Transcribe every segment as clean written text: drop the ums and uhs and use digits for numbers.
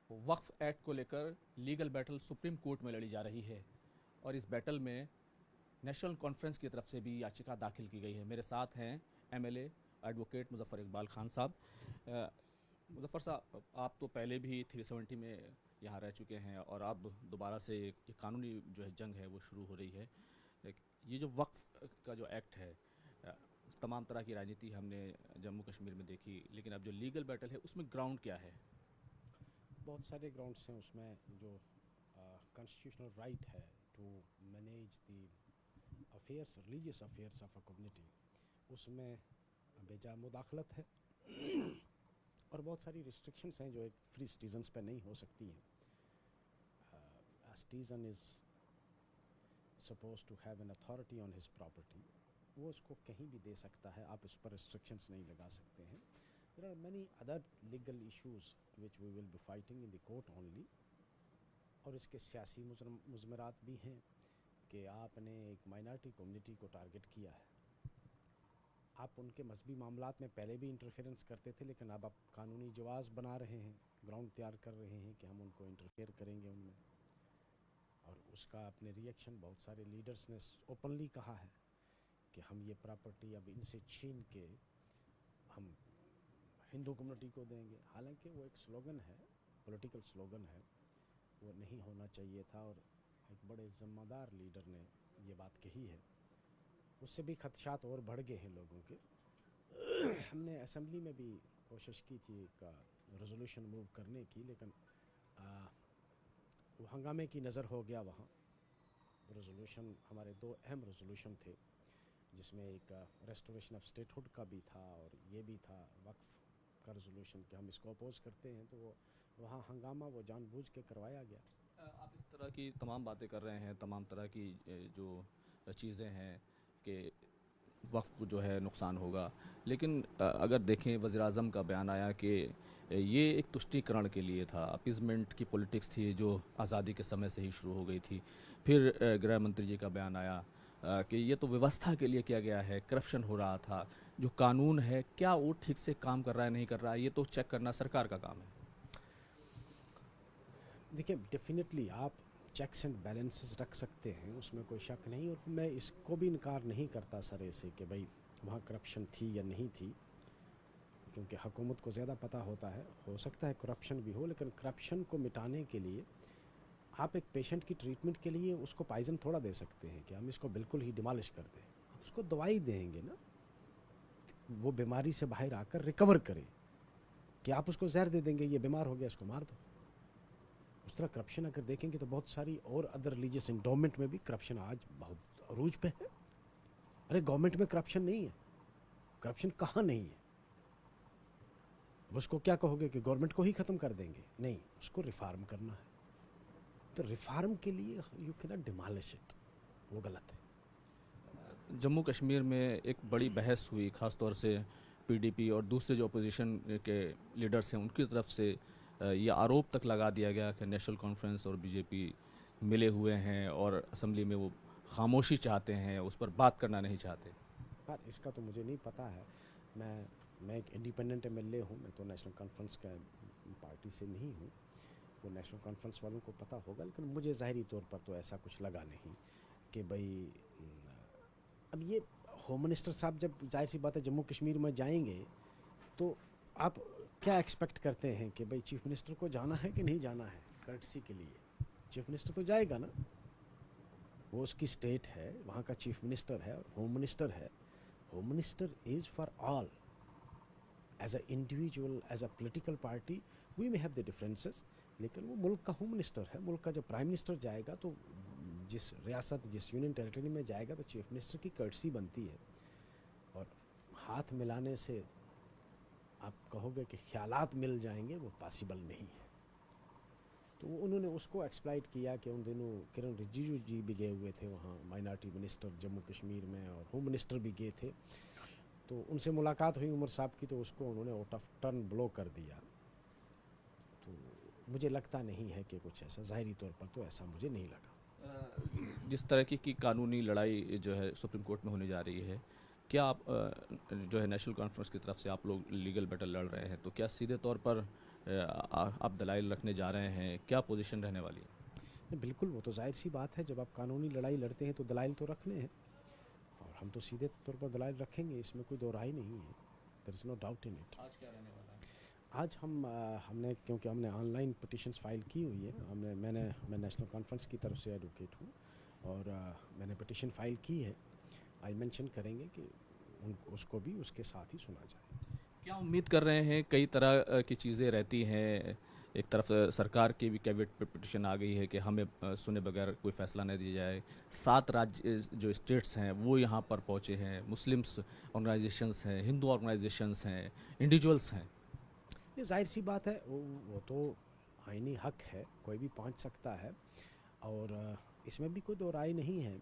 वक्फ act को लेकर legal battle supreme court में लड़ी जा रही है और इस बैटल में नेशनल कॉन्फ्रेंस की तरफ से भी याचिका दाखिल की गई है। मेरे साथ हैं एमएलए एडवोकेट मुजफ्फर इकबाल खान साहब। मुजफ्फर साहब, आप तो पहले भी 370 में यहाँ रह चुके हैं और अब दोबारा से एक कानूनी जो है जंग है वो शुरू हो रही है। ये जो वक्फ का जो एक्ट है, तमाम तरह की राजनीति हमने जम्मू कश्मीर में देखी, लेकिन अब जो लीगल बैटल है उसमें ग्राउंड क्या है? बहुत सारे ग्राउंड्स हैं उसमें। जो कॉन्स्टिट्यूशनल राइट है to manage the affairs, religious affairs of a community, उसमें बेजा मुदाखलत है और बहुत सारी रिस्ट्रिक्शंस हैं जो एक फ्री सिटीजन्स पे नहीं हो सकती हैं। Citizen is suppose to have an authority on his property, वो उसको कहीं भी दे सकता है, आप उस पर रिस्ट्रिक्शंस नहीं लगा सकते हैं। There are many other legal issues which we will be fighting in the court only. और इसके सियासी मुज़मरात भी हैं कि आपने एक माइनॉरिटी कम्युनिटी को टारगेट किया है, आप उनके मजहबी मामलात में पहले भी इंटरफेरेंस करते थे, लेकिन अब आप कानूनी जवाज़ बना रहे हैं, ग्राउंड तैयार कर रहे हैं कि हम उनको इंटरफेयर करेंगे उनमें। और उसका अपने रिएक्शन बहुत सारे लीडर्स ने ओपनली कहा है कि हम ये प्रॉपर्टी अब इनसे छीन के हम हिंदू कम्युनिटी को देंगे। हालांकि वो एक स्लोगन है, पॉलिटिकल स्लोगन है, वो नहीं होना चाहिए था और एक बड़े ज़िम्मेदार लीडर ने ये बात कही है। उससे भी खदशात और बढ़ गए हैं लोगों के। हमने असेंबली में भी कोशिश की थी एक रेजोल्यूशन मूव करने की, लेकिन वो हंगामे की नज़र हो गया वहाँ। रेजोल्यूशन, हमारे दो अहम रेजोल्यूशन थे जिसमें एक रेस्टोरेशन ऑफ स्टेटहुड का भी था और ये भी था वक्फ का रेजोल्यूशन कि हम इसको अपोज करते हैं, तो वो वहाँ हंगामा वो जानबूझ के करवाया गया। आप इस तरह की तमाम बातें कर रहे हैं, तमाम तरह की जो चीज़ें हैं कि वक्फ को जो है नुकसान होगा, लेकिन अगर देखें वज़ीर आज़म का बयान आया कि ये एक तुष्टीकरण के लिए था, अपीज़मेंट की पॉलिटिक्स थी जो आज़ादी के समय से ही शुरू हो गई थी। फिर गृह मंत्री जी का बयान आया कि ये तो व्यवस्था के लिए किया गया है, करप्शन हो रहा था, जो कानून है क्या वो ठीक से काम कर रहा है नहीं कर रहा है, ये तो चेक करना सरकार का काम है। देखिए, डेफिनेटली आप चेक्स एंड बैलेंसेस रख सकते हैं, उसमें कोई शक नहीं। और मैं इसको भी इनकार नहीं करता सर से कि भाई वहाँ करप्शन थी या नहीं थी, क्योंकि हुकूमत को ज़्यादा पता होता है। हो सकता है करप्शन भी हो, लेकिन करप्शन को मिटाने के लिए आप एक पेशेंट की ट्रीटमेंट के लिए उसको पॉइजन थोड़ा दे सकते हैं कि हम इसको बिल्कुल ही डिमोलिश कर दें। आप उसको दवाई देंगे ना, वो बीमारी से बाहर आकर रिकवर करे। कि आप उसको जहर दे देंगे, ये बीमार हो गया इसको मार दो। उस तरह करप्शन अगर देखेंगे तो बहुत सारी और अदर रिलीजियस इंडोमेंट में भी करप्शन आज बहुत अरूज पे है। अरे गवर्नमेंट में करप्शन नहीं है, करप्शन कहाँ नहीं है? उसको क्या कहोगे कि गवर्नमेंट को ही ख़त्म कर देंगे? नहीं, उसको रिफॉर्म करना है। तो रिफॉर्म के लिए you can not demolish it, वो गलत है। जम्मू कश्मीर में एक बड़ी बहस हुई, ख़ास तौर से पीडीपी और दूसरे जो अपोजिशन के लीडर्स हैं उनकी तरफ से ये आरोप तक लगा दिया गया कि नेशनल कॉन्फ्रेंस और बीजेपी मिले हुए हैं और असेंबली में वो खामोशी चाहते हैं, उस पर बात करना नहीं चाहते। पर इसका तो मुझे नहीं पता है। मैं एक इंडिपेंडेंट एमएलए हूँ, मैं तो नेशनल कॉन्फ्रेंस का पार्टी से नहीं हूँ। वो नेशनल कॉन्फ्रेंस वालों को पता होगा, लेकिन मुझे ज़ाहरी तौर पर तो ऐसा कुछ लगा नहीं कि भाई। अब ये होम मिनिस्टर साहब जब जाहिर सी बात है जम्मू कश्मीर में जाएंगे, तो आप क्या एक्सपेक्ट करते हैं कि भाई चीफ मिनिस्टर को जाना है कि नहीं जाना है? कर्टसी के लिए चीफ मिनिस्टर तो जाएगा ना, वो उसकी स्टेट है, वहाँ का चीफ मिनिस्टर है और होम मिनिस्टर है। Home minister is for all. As a individual, as a political party we may have the differences, लेकिन वो मुल्क का होम मिनिस्टर है। मुल्क का जब प्राइम मिनिस्टर जाएगा तो जिस रियासत, जिस यूनियन टेरिटरी में जाएगा, तो चीफ मिनिस्टर की कर्टसी बनती है। और हाथ मिलाने से आप कहोगे कि ख्यालात मिल जाएंगे, वो पॉसिबल नहीं है। तो उन्होंने उसको एक्सप्लाइट किया कि उन दिनों किरण रिजिजू जी भी गए हुए थे वहाँ, माइनॉरिटी मिनिस्टर जम्मू कश्मीर में, और होम मिनिस्टर भी गए थे। तो उनसे मुलाकात हुई उमर साहब की, तो उसको उन्होंने आउट ऑफ टर्न ब्लो कर दिया। तो मुझे लगता नहीं है कि कुछ ऐसा, ज़ाहरी तौर पर तो ऐसा मुझे नहीं लगा। जिस तरह की कानूनी लड़ाई जो है सुप्रीम कोर्ट में होने जा रही है, क्या आप जो है नेशनल कॉन्फ्रेंस की तरफ से आप लोग लीगल बैटल लड़ रहे हैं, तो क्या सीधे तौर पर آپ دلائل رکھنے جا رہے ہیں، کیا پوزیشن رہنے والی ہے؟ نہیں، بالکل وہ تو ظاہر سی بات ہے، جب آپ قانونی لڑائی لڑتے ہیں تو دلائل تو رکھنے ہیں، اور ہم تو سیدھے طور پر دلائل رکھیں گے، اس میں کوئی دو رائے نہیں ہے. دیر از نو ڈاؤٹ ان اٹ. آج کیا رہنے والا ہے؟ آج ہم نے، کیونکہ ہم نے آن لائن پٹیشنز فائل کی ہوئی ہے، میں نیشنل کانفرنس کی طرف سے ایڈوکیٹ ہوں، اور میں نے پٹیشن فائل کی ہے. آئی مینشن کریں گے کہ اس کو بھی اس کے ساتھ ہی سنا جائے. کیا امید کر رہے ہیں؟ کئی طرح کی چیزیں رہتی ہیں، ایک طرف سرکار کی بھی کیبنٹ پہ پٹیشن آ گئی ہے کہ ہمیں سنے بغیر کوئی فیصلہ نہ دیا جائے. 7 جو اسٹیٹس ہیں وہ یہاں پر پہنچے ہیں، مسلمس آرگنائزیشنس ہیں، ہندو آرگنائزیشنس ہیں، انڈیویجولس ہیں. یہ ظاہر سی بات ہے، وہ تو آئینی حق ہے، کوئی بھی پہنچ سکتا ہے، اور اس میں بھی کوئی دو رائے نہیں ہے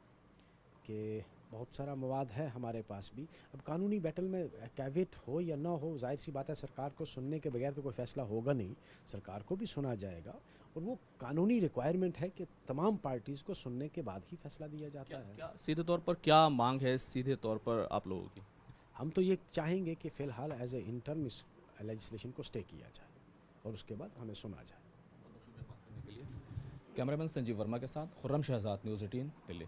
کہ بہت سارا مواد ہے ہمارے پاس بھی. اب قانونی بیٹل میں کیویٹ ہو یا نہ ہو، ظاہر سی بات ہے سرکار کو سننے کے بغیر تو کوئی فیصلہ ہوگا نہیں، سرکار کو بھی سنا جائے گا، اور وہ قانونی ریکوائرمنٹ ہے کہ تمام پارٹیز کو سننے کے بعد ہی فیصلہ دیا جاتا ہے. کیا سیدھے طور پر کیا مانگ ہے سیدھے طور پر آپ لوگوں کی؟ ہم تو یہ چاہیں گے کہ فی الحال ایز اے انٹرم اس لیجسلیشن کو اسٹے کیا جائے، اور اس کے بعد ہمیں سنا جائے. کیمرہ مین سنجیو ورما کے ساتھ خرم شہزاد، نیوز 18 دلی.